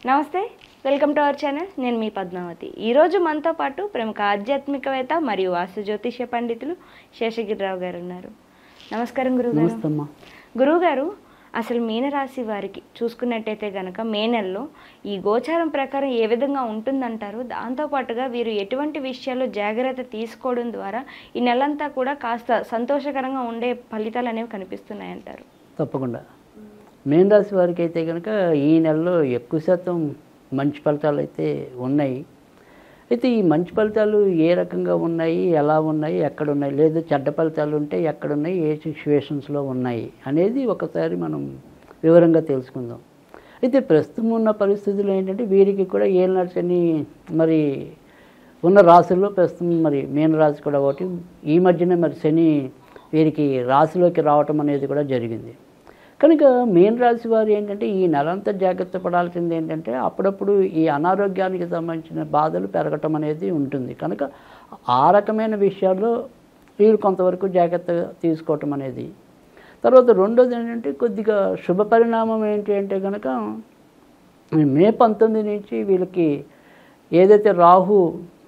నమస్తే, welcome to our channel. నేను మీ పద్మావతి. ఈరోజు మనతో పాటు ప్రముఖ ఆధ్యాత్మికవేత్త మరియు వాస్తు జ్యోతిష్య పండితులు శేషగిరిరావు గారు ఉన్నారు. నమస్కారం గురువుగారు. గురువుగారు, అసలు మీనరాశి వారికి చూసుకున్నట్టయితే కనుక మే నెలలో ఈ గోచారం ప్రకారం ఏ విధంగా ఉంటుందంటారు? దాంతోపాటుగా వీరు ఎటువంటి విషయాల్లో జాగ్రత్త తీసుకోవడం ద్వారా ఈ నెలంతా కూడా కాస్త సంతోషకరంగా ఉండే ఫలితాలు అనేవి కనిపిస్తున్నాయంటారు? తప్పకుండా. మీనరాశి వారికి అయితే కనుక ఈ నెలలో ఎక్కువ శాతం మంచి ఫలితాలు అయితే ఉన్నాయి. అయితే ఈ మంచి ఫలితాలు ఏ రకంగా ఉన్నాయి, ఎలా ఉన్నాయి, ఎక్కడ ఉన్నాయి, లేదు చెడ్డ ఫలితాలు ఉంటే ఎక్కడున్నాయి, ఏ సిచ్యువేషన్స్లో ఉన్నాయి అనేది ఒకసారి మనం వివరంగా తెలుసుకుందాం. అయితే ప్రస్తుతం ఉన్న పరిస్థితులు ఏంటంటే వీరికి కూడా ఏలినాటి శని మరి ఉన్న రాశుల్లో ప్రస్తుతం మరి మీనరాశి కూడా ఒకటి. ఈ మధ్యనే మరి శని వీరికి రాశిలోకి రావటం అనేది కూడా జరిగింది. కనుక మీనరాశి వారు ఏంటంటే ఈ నెలంతా జాగ్రత్త పడాల్సింది ఏంటంటే అప్పుడప్పుడు ఈ అనారోగ్యానికి సంబంధించిన బాధలు పెరగటం అనేది ఉంటుంది. కనుక ఆ రకమైన విషయాల్లో వీరు కొంతవరకు జాగ్రత్త తీసుకోవటం అనేది. తర్వాత రెండోది ఏంటంటే కొద్దిగా శుభ పరిణామం ఏంటి అంటే కనుక మే 19 నుంచి వీళ్ళకి ఏదైతే రాహు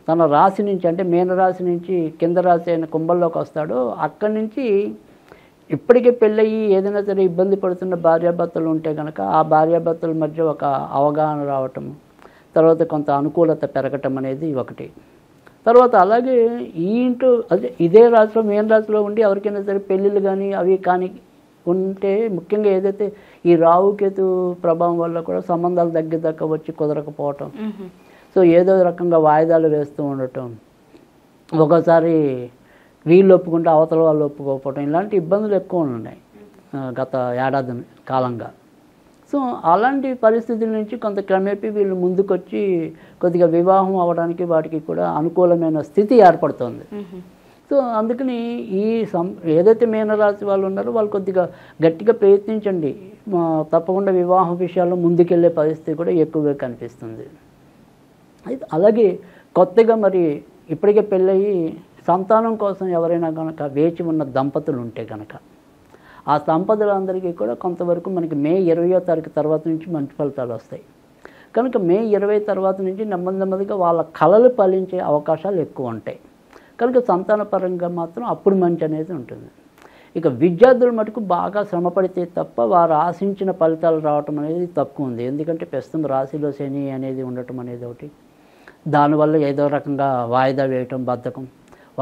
తన రాశి నుంచి అంటే మీనరాశి నుంచి కింద రాశి అయిన కుంభంలోకి వస్తాడో అక్కడి నుంచి ఇప్పటికే పెళ్ళయి ఏదైనా సరే ఇబ్బంది పడుతున్న భార్యాభర్తలు ఉంటే కనుక ఆ భార్యాభర్తల మధ్య ఒక అవగాహన రావటం, తర్వాత కొంత అనుకూలత పెరగటం అనేది ఒకటి. తర్వాత అలాగే ఈ ఇంట్లో అదే ఇదే రాశిలో మీన రాశిలో ఉండి ఎవరికైనా సరే పెళ్ళిళ్ళు కానీ అవి కానీ ఉంటే ముఖ్యంగా ఏదైతే ఈ రాహుకేతు ప్రభావం వల్ల కూడా సంబంధాలు దగ్గర వచ్చి కుదరకపోవటం, సో ఏదో రకంగా వాయిదాలు వేస్తూ ఉండటం, ఒకసారి వీళ్ళు ఒప్పుకుంటే అవతల వాళ్ళు ఒప్పుకోకపోవటం, ఇలాంటి ఇబ్బందులు ఎక్కువ ఉన్నాయి గత ఏడాది కాలంగా. సో అలాంటి పరిస్థితుల నుంచి కొంత క్రమేపీ వీళ్ళు ముందుకొచ్చి కొద్దిగా వివాహం అవ్వడానికి వాటికి కూడా అనుకూలమైన స్థితి ఏర్పడుతుంది. సో అందుకని ఈ ఏదైతే మీనరాశి వాళ్ళు ఉన్నారో వాళ్ళు కొద్దిగా గట్టిగా ప్రయత్నించండి, తప్పకుండా వివాహ విషయాల్లో ముందుకెళ్ళే పరిస్థితి కూడా ఎక్కువగా కనిపిస్తుంది. అయితే అలాగే కొత్తగా మరి ఇప్పటికే పెళ్ళయి సంతానం కోసం ఎవరైనా కనుక వేచి ఉన్న దంపతులు ఉంటే కనుక ఆ దంపతులందరికీ కూడా కొంతవరకు మనకి మే 20వ తారీఖు తర్వాత నుంచి మంచి ఫలితాలు వస్తాయి. కనుక మే 20 తర్వాత నుంచి నెమ్మదిగా వాళ్ళ కళలు ఫలించే అవకాశాలు ఎక్కువ ఉంటాయి. కనుక సంతాన పరంగా మాత్రం అప్పుడు మంచి అనేది ఉంటుంది. ఇక విద్యార్థుల మటుకు బాగా శ్రమపడితే తప్ప వారు ఆశించిన ఫలితాలు రావటం అనేది తక్కువ ఉంది. ఎందుకంటే ప్రస్తుతం రాశిలో శని అనేది ఉండటం అనేది ఒకటి, దానివల్ల ఏదో రకంగా వాయిదా వేయటం, బద్ధకం,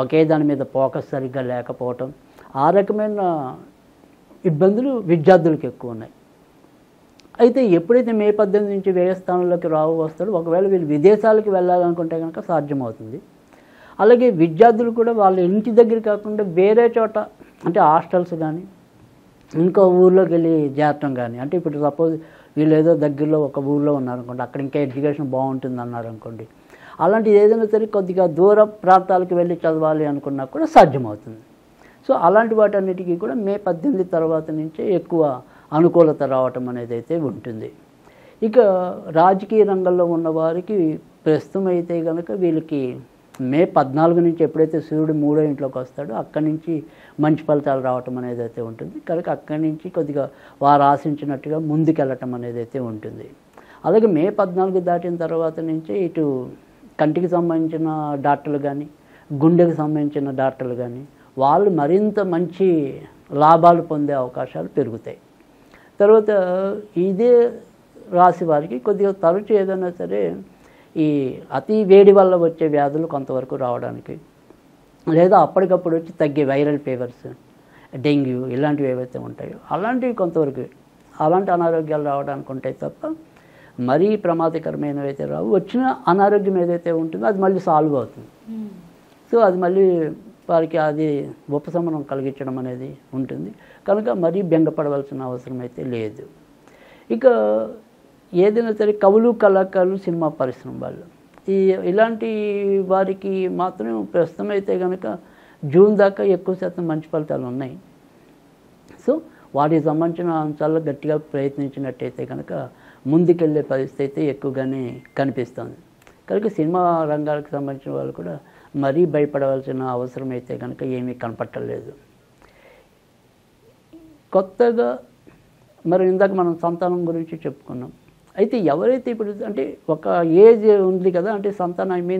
ఒకే దాని మీద ఫోకస్ సరిగ్గా లేకపోవటం, ఆ రకమైన ఇబ్బందులు విద్యార్థులకు ఎక్కువ ఉన్నాయి. అయితే ఎప్పుడైతే మే 18 నుంచి వ్యయ స్థానంలోకి రావు వస్తాడో ఒకవేళ వీళ్ళు విదేశాలకు వెళ్ళాలనుకుంటే కనుక సాధ్యమవుతుంది. అలాగే విద్యార్థులు కూడా వాళ్ళ ఇంటి దగ్గర కాకుండా వేరే చోట అంటే హాస్టల్స్ కానీ ఇంకో ఊర్లోకి వెళ్ళి చేరటం కానీ, అంటే ఇప్పుడు సపోజ్ వీళ్ళు ఏదో దగ్గరలో ఒక ఊళ్ళో ఉన్నారనుకోండి, అక్కడ ఇంకా ఎడ్యుకేషన్ బాగుంటుంది అన్నారనుకోండి, అలాంటిది ఏదైనా సరే కొద్దిగా దూర ప్రాంతాలకు వెళ్ళి చదవాలి అనుకున్నా కూడా సాధ్యమవుతుంది. సో అలాంటి వాటన్నిటికీ కూడా మే 18 తర్వాత నుంచే ఎక్కువ అనుకూలత రావటం అనేది అయితే ఉంటుంది. ఇక రాజకీయ రంగంలో ఉన్న వారికి ప్రస్తుతం అయితే కనుక వీళ్ళకి మే 14 నుంచి ఎప్పుడైతే సూర్యుడు 3వ ఇంట్లోకి వస్తాడో అక్కడి నుంచి మంచి ఫలితాలు రావటం అనేది అయితే ఉంటుంది. కనుక అక్కడి నుంచి కొద్దిగా వారు ఆశించినట్టుగా ముందుకెళ్ళటం అనేది అయితే ఉంటుంది. అలాగే మే 14 దాటిన తర్వాత నుంచే ఇటు కంటికి సంబంధించిన డాక్టర్లు కానీ గుండెకి సంబంధించిన డాక్టర్లు కానీ వాళ్ళు మరింత మంచి లాభాలు పొందే అవకాశాలు పెరుగుతాయి. తర్వాత ఇదే రాశి వారికి కొద్దిగా తరచు ఏదైనా సరే ఈ అతి వేడి వల్ల వచ్చే వ్యాధులు కొంతవరకు రావడానికి, లేదా అప్పటికప్పుడు వచ్చి తగ్గే వైరల్ ఫీవర్స్, డెంగ్యూ ఇలాంటివి ఏవైతే ఉంటాయో అలాంటివి కొంతవరకు అలాంటి అనారోగ్యాలు రావడానికి ఉంటాయి తప్ప మరీ ప్రమాదకరమైనవి అయితే రావు. వచ్చిన అనారోగ్యం ఏదైతే ఉంటుందో అది మళ్ళీ సాల్వ్ అవుతుంది. సో అది మళ్ళీ వారికి అది ఉపశమనం కలిగించడం అనేది ఉంటుంది. కనుక మరీ బెంగపడవలసిన అవసరం అయితే లేదు. ఇక ఏదైనా సరే కవులు, కళాకారులు, సినిమా పరిశ్రమ వాళ్ళు ఇలాంటి వారికి మాత్రం ప్రస్తుతం అయితే కనుక జూన్ దాకా ఎక్కువ శాతం మంచి ఫలితాలు ఉన్నాయి. సో వాటికి సంబంధించిన అంశాల్లో గట్టిగా ప్రయత్నించినట్టయితే కనుక ముందుకెళ్ళే పరిస్థితి అయితే ఎక్కువగానే కనిపిస్తుంది. కనుక సినిమా రంగాలకు సంబంధించిన వాళ్ళు కూడా మరీ భయపడవలసిన అవసరం అయితే కనుక ఏమీ కనపట్టలేదు. కొత్తగా మరి ఇందాక మనం సంతానం గురించి చెప్పుకున్నాం. అయితే ఎవరైతే ఇప్పుడు అంటే ఒక ఏజ్ ఉంది కదా, అంటే సంతానం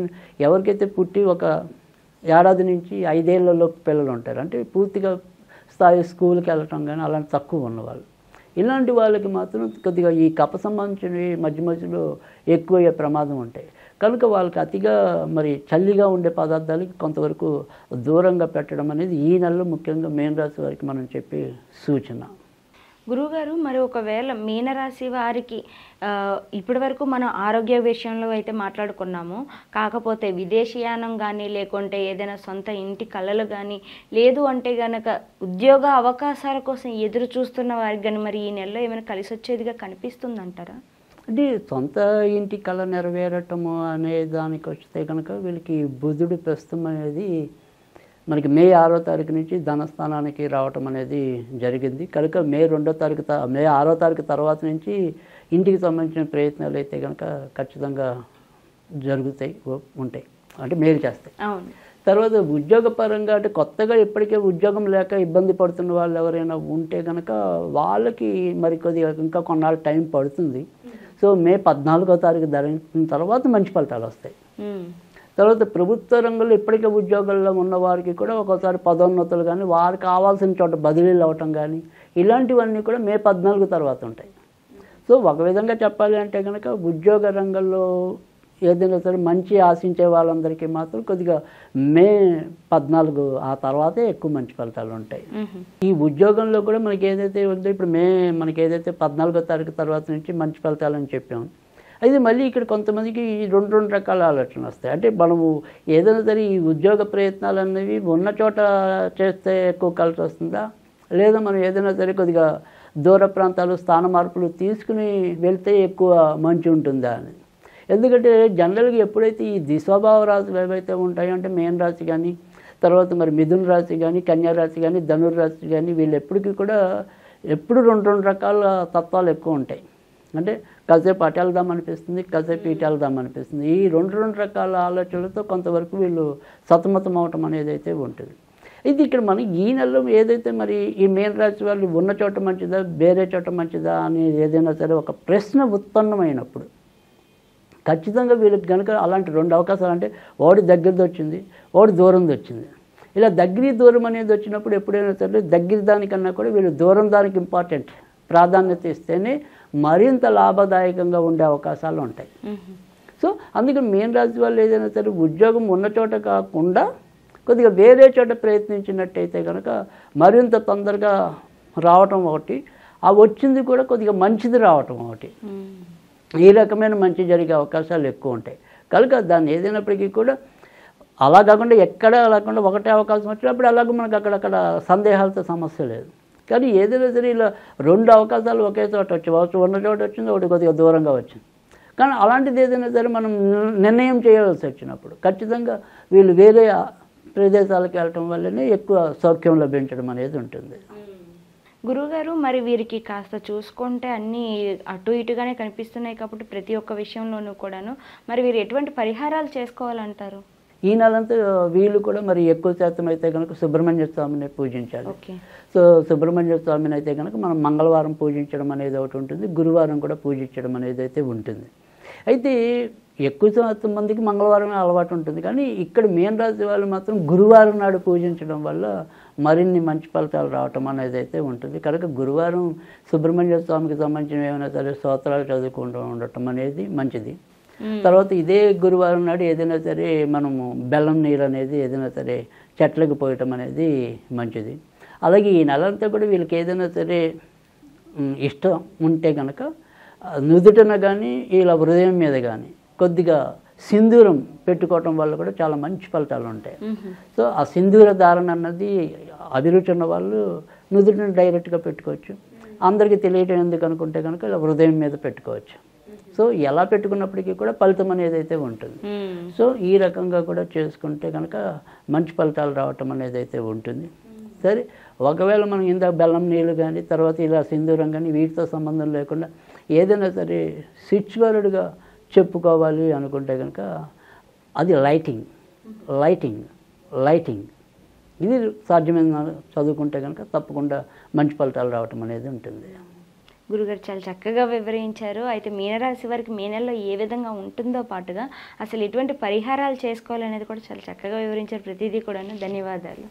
ఎవరికైతే పుట్టి ఒక ఏడాది నుంచి 5 ఏళ్లలోపు పిల్లలు ఉంటారు, అంటే పూర్తిగా స్థాయి స్కూల్కి వెళ్ళటం కానీ అలాంటి తక్కువ ఉన్నవాళ్ళు, ఇలాంటి వాళ్ళకి మాత్రం కొద్దిగా ఈ కఫ సంబంధించినవి మధ్య మధ్యలో ఎక్కువయ్యే ప్రమాదం ఉంటాయి. కనుక వాళ్ళకి అతిగా మరి చల్లిగా ఉండే పదార్థాలకి కొంతవరకు దూరంగా పెట్టడం అనేది ఈ నెలలో ముఖ్యంగా మీనరాశి వారికి మనం చెప్పే సూచన. గురువుగారు, మరి ఒకవేళ మీనరాశి వారికి ఇప్పటి వరకు మనం ఆరోగ్య విషయంలో అయితే మాట్లాడుకున్నాము, కాకపోతే విదేశీయానం కానీ లేకుంటే ఏదైనా సొంత ఇంటి కళలు కానీ లేదు అంటే కనుక ఉద్యోగ అవకాశాల కోసం ఎదురు చూస్తున్న వారికి కానీ మరి ఈ నెలలో ఏమైనా కలిసి వచ్చేదిగా కనిపిస్తుందంటారా? అంటే సొంత ఇంటి కళ నెరవేరటము అనే దానికి వస్తే కనుక వీళ్ళకి బుధుడు ప్రస్తుతం అనేది మనకి మే 6వ తారీఖు నుంచి ధనస్థానానికి రావటం అనేది జరిగింది. కనుక మే 6వ తారీఖు తర్వాత నుంచి ఇంటికి సంబంధించిన ప్రయత్నాలు అయితే కనుక ఖచ్చితంగా ఉంటాయి, అంటే మేలు చేస్తాయి. తర్వాత ఉద్యోగపరంగా అంటే కొత్తగా ఇప్పటికే ఉద్యోగం లేక ఇబ్బంది పడుతున్న వాళ్ళు ఎవరైనా ఉంటే కనుక వాళ్ళకి మరి కొద్దిగా ఇంకా కొన్నాళ్ళు టైం పడుతుంది. సో మే 14వ తారీఖు జరిగిన తర్వాత మంచి ఫలితాలు వస్తాయి. తర్వాత ప్రభుత్వ రంగంలో ఇప్పటికే ఉద్యోగాల్లో ఉన్న వారికి కూడా ఒక్కోసారి పదోన్నతులు కానీ వారికి కావాల్సిన చోట బదిలీలు అవ్వటం కానీ ఇలాంటివన్నీ కూడా మే 14 తర్వాత ఉంటాయి. సో ఒక విధంగా చెప్పాలి అంటే కనుక ఉద్యోగ రంగంలో ఏదైనా సరే మంచి ఆశించే వాళ్ళందరికీ మాత్రం కొద్దిగా మే 14 ఆ తర్వాతే ఎక్కువ మంచి ఫలితాలు ఉంటాయి. ఈ ఉద్యోగంలో కూడా మనకి ఏదైతే ఉందో ఇప్పుడు మనకి ఏదైతే 14వ తారీఖు తర్వాత నుంచి మంచి ఫలితాలు అని చెప్పాము, అయితే మళ్ళీ ఇక్కడ కొంతమందికి రెండు రకాల ఆలోచనలు వస్తాయి. అంటే మనము ఏదైనా సరే ఈ ఉద్యోగ ప్రయత్నాలు అనేవి ఉన్న చోట చేస్తే ఎక్కువ కలిసి వస్తుందా, లేదా మనం ఏదైనా సరే కొద్దిగా దూర ప్రాంతాలు స్థాన మార్పులు తీసుకుని వెళ్తే ఎక్కువ మంచి ఉంటుందా అని. ఎందుకంటే జనరల్గా ఎప్పుడైతే ఈ ద్విస్వభావ రాశులు ఏవైతే ఉంటాయో అంటే మేన రాశి కానీ తర్వాత మరి మిథున రాశి కానీ కన్యా రాశి కానీ ధనుర్రాశి కానీ వీళ్ళు ఎప్పుడు రెండు రకాల తత్వాలు ఎక్కువ ఉంటాయి. అంటే కాసేపు అటు వెళ్దాం అనిపిస్తుంది, కాసేపు ఇటు వెళ్దాం అనిపిస్తుంది. ఈ రెండు రకాల ఆలోచనలతో కొంతవరకు వీళ్ళు సతమతం అవటం అనేది అయితే ఉంటుంది. ఇది ఇక్కడ మనకి ఈ నెలలో ఏదైతే మరి ఈ మీన రాశి వాళ్ళు ఉన్న చోట మంచిదా వేరే చోట మంచిదా అనేది ఏదైనా సరే ఒక ప్రశ్న ఉత్పన్నమైనప్పుడు ఖచ్చితంగా వీళ్ళకి కనుక అలాంటి 2 అవకాశాలు, అంటే వాడి దగ్గరది వచ్చింది, వాడి దూరంది వచ్చింది, ఇలా దగ్గర దూరం అనేది వచ్చినప్పుడు ఎప్పుడైనా సరే దగ్గర దానికన్నా కూడా వీళ్ళు దూరం దానికి ఇంపార్టెంట్ ప్రాధాన్యత ఇస్తేనే మరింత లాభదాయకంగా ఉండే అవకాశాలు ఉంటాయి. సో అందుకని మీన రాశి వాళ్ళు ఏదైనా సరే ఉద్యోగం ఉన్న చోట కాకుండా కొద్దిగా వేరే చోట ప్రయత్నించినట్టయితే కనుక మరింత తొందరగా రావటం ఒకటి, ఆ వచ్చింది కూడా కొద్దిగా మంచిది రావటం ఒకటి, ఈ రకమైన మంచి జరిగే అవకాశాలు ఎక్కువ ఉంటాయి. కనుక దాన్ని ఏదైనప్పటికీ కూడా అలా కాకుండా ఎక్కడ లేకుండా ఒకటే అవకాశం వచ్చినప్పుడు అలాగే మనకు అక్కడక్కడ సందేహాలతో సమస్య లేదు. కానీ ఏదైనా సరే ఇలా 2 అవకాశాలు ఒకే చోట వచ్చి ఉన్న చోట వచ్చింది, ఒకటి కొద్దిగా దూరంగా వచ్చింది. కానీ అలాంటిది ఏదైనా సరే మనం నిర్ణయం చేయవలసి వచ్చినప్పుడు ఖచ్చితంగా వీళ్ళు వేరే ప్రదేశాలకు వెళ్ళటం వల్లనే ఎక్కువ సౌఖ్యం లభించడం అనేది ఉంటుంది. గురువుగారు, మరి వీరికి కాస్త చూసుకుంటే అన్నీ అటు ఇటుగానే కనిపిస్తున్నాయి కాబట్టి ప్రతి ఒక్క విషయంలోనూ కూడాను మరి వీరు ఎటువంటి పరిహారాలు చేసుకోవాలంటారు? ఈ నెలంతా వీళ్ళు కూడా మరి ఎక్కువ శాతం అయితే కనుక సుబ్రహ్మణ్య స్వామిని పూజించాలి. సో సుబ్రహ్మణ్య స్వామిని అయితే కనుక మనం మంగళవారం పూజించడం అనేది ఒకటి ఉంటుంది, గురువారం కూడా పూజించడం అనేది అయితే ఉంటుంది. అయితే ఎక్కువ శాతం మందికి మంగళవారం అలవాటు ఉంటుంది, కానీ ఇక్కడ మీన రాశి వాళ్ళు మాత్రం గురువారం నాడు పూజించడం వల్ల మరిన్ని మంచి ఫలితాలు రావటం అనేది అయితే ఉంటుంది. కనుక గురువారం సుబ్రహ్మణ్య స్వామికి సంబంధించిన ఏమైనా సరే స్తోత్రాలు చదువుకుంటూ ఉండటం అనేది మంచిది. తర్వాత ఇదే గురువారం నాడు ఏదైనా సరే మనము బెల్లం నీరు అనేది ఏదైనా సరే చెట్లకు పోయటం అనేది మంచిది. అలాగే ఈ నెలంతా కూడా వీళ్ళకి ఏదైనా సరే ఇష్టం ఉంటే కనుక నుదుటన కానీ ఇలా హృదయం మీద కానీ కొద్దిగా సింధూరం పెట్టుకోవటం వల్ల కూడా చాలా మంచి ఫలితాలు ఉంటాయి. సో ఆ సింధూర ధారణ అన్నది అభిరుచి ఉన్న వాళ్ళు నుదుటిని డైరెక్ట్గా పెట్టుకోవచ్చు, అందరికీ తెలియటం ఎందుకు అనుకుంటే కనుక ఇలా హృదయం మీద పెట్టుకోవచ్చు. సో ఎలా పెట్టుకున్నప్పటికీ కూడా ఫలితం అనేది అయితే ఉంటుంది. సో ఈ రకంగా కూడా చేసుకుంటే కనుక మంచి ఫలితాలు రావటం అనేది అయితే ఉంటుంది. సరే, ఒకవేళ మనం ఇందాక బెల్లం నీళ్ళు కానీ తర్వాత ఇలా సింధూరం కానీ వీటితో సంబంధం లేకుండా ఏదైనా సరే స్పిరిచువల్గా చెప్పుకోవాలి అనుకుంటే కనుక అది లైటింగ్ ఇది సాధ్యమైన చదువుకుంటే కనుక తప్పకుండా మంచి ఫలితాలు రావటం అనేది ఉంటుంది. గురుగారు చాలా చక్కగా వివరించారు. అయితే మీనరాశి వారికి మే నెలలో ఏ విధంగా ఉంటుందో పాటుగా అసలు ఎటువంటి పరిహారాలు చేసుకోవాలనేది కూడా చాలా చక్కగా వివరించారు. ప్రతిదీ కూడాను. ధన్యవాదాలు.